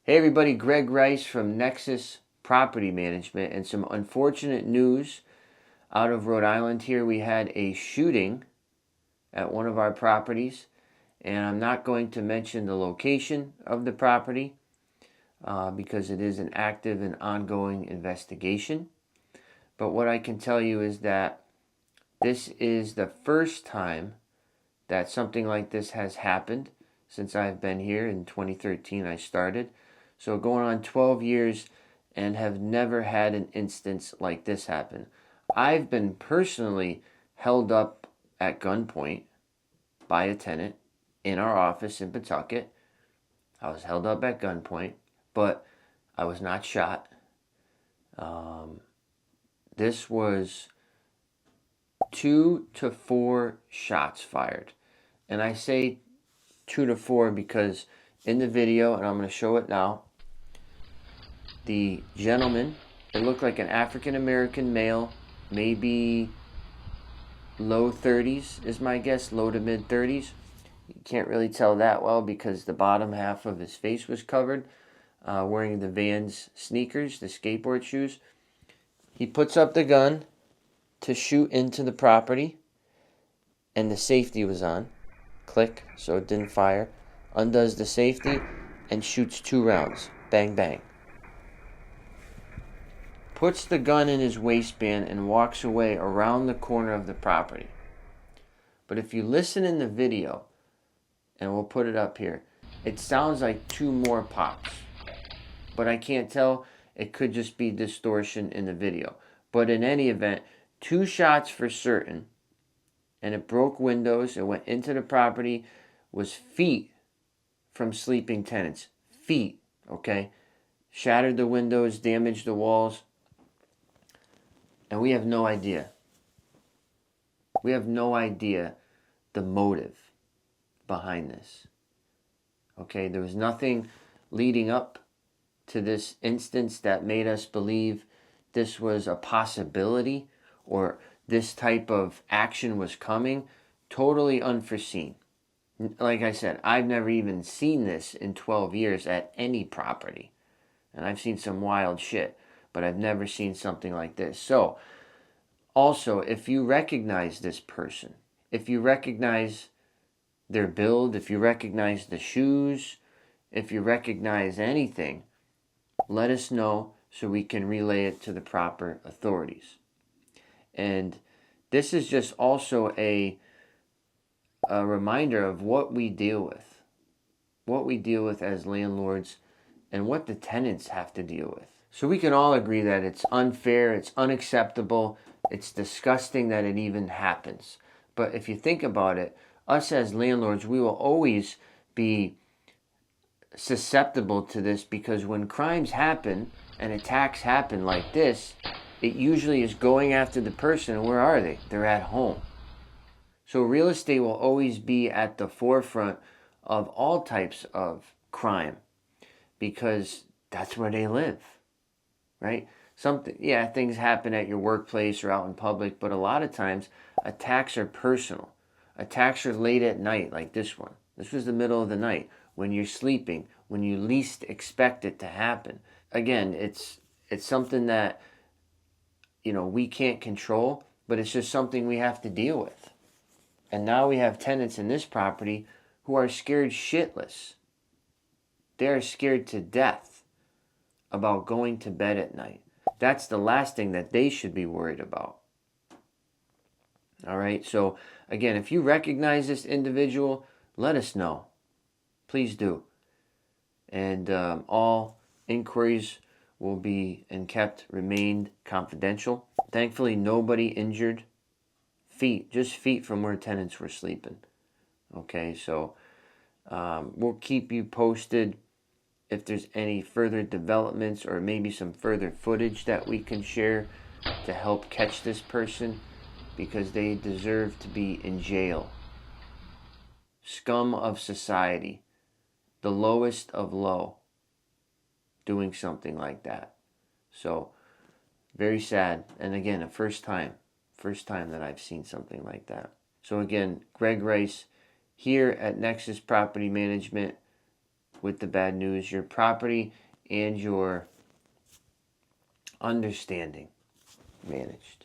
Hey everybody, Greg Rice from Nexus Property Management, and some unfortunate news out of Rhode Island here. We had a shooting at one of our properties, and I'm not going to mention the location of the property because it is an active and ongoing investigation. But what I can tell you is that this is the first time that something like this has happened since I've been here. In 2013 I started. So going on 12 years and have never had an instance like this happen. I've been personally held up at gunpoint by a tenant in our office in Pawtucket. I was held up at gunpoint, but I was not shot. This was 2 to 4 shots fired. And I say 2 to 4 because in the video, and I'm going to show it now, the gentleman, it looked like an African-American male, maybe low 30s is my guess, low to mid 30s. You can't really tell that well because the bottom half of his face was covered, wearing the Vans sneakers, the skateboard shoes. He puts up the gun to shoot into the property, and the safety was on. Click, so it didn't fire. Undoes the safety and shoots 2 rounds. Bang, bang. Puts the gun in his waistband and walks away around the corner of the property. But if you listen in the video, and we'll put it up here, it sounds like 2 more pops. But I can't tell. It could just be distortion in the video. But in any event, 2 shots for certain. And it broke windows. It went into the property. Was feet from sleeping tenants. Feet, okay? Shattered the windows, damaged the walls. And we have no idea. We have no idea the motive behind this. Okay, there was nothing leading up to this instance that made us believe this was a possibility or this type of action was coming. Totally unforeseen. Like I said, I've never even seen this in 12 years at any property. And I've seen some wild shit, but I've never seen something like this. So, also, if you recognize this person, if you recognize their build, if you recognize the shoes, if you recognize anything, let us know so we can relay it to the proper authorities. And this is just also a reminder of what we deal with as landlords and what the tenants have to deal with. So we can all agree that it's unfair, it's unacceptable, it's disgusting that it even happens. But if you think about it, us as landlords, we will always be susceptible to this because when crimes happen and attacks happen like this, it usually is going after the person. Where are they? They're at home. So real estate will always be at the forefront of all types of crime because that's where they live, right? Things happen at your workplace or out in public, but a lot of times attacks are personal. Attacks are late at night, like this one. This was the middle of the night, when you're sleeping, when you least expect it to happen. Again, it's something that, we can't control, but it's just something we have to deal with. And now we have tenants in this property who are scared shitless. They are scared to death about going to bed at night. That's the last thing that they should be worried about. All right, so again, if you recognize this individual, let us know. Please do. And all inquiries will be remained confidential. Thankfully, nobody injured. Just feet from where tenants were sleeping. Okay, so we'll keep you posted if there's any further developments or maybe some further footage that we can share to help catch this person because they deserve to be in jail. Scum of society. The lowest of low, doing something like that. So, very sad. And again, a first time that I've seen something like that. So again, Greg Rice here at Nexus Property Management. with the bad news, your property and your understanding managed.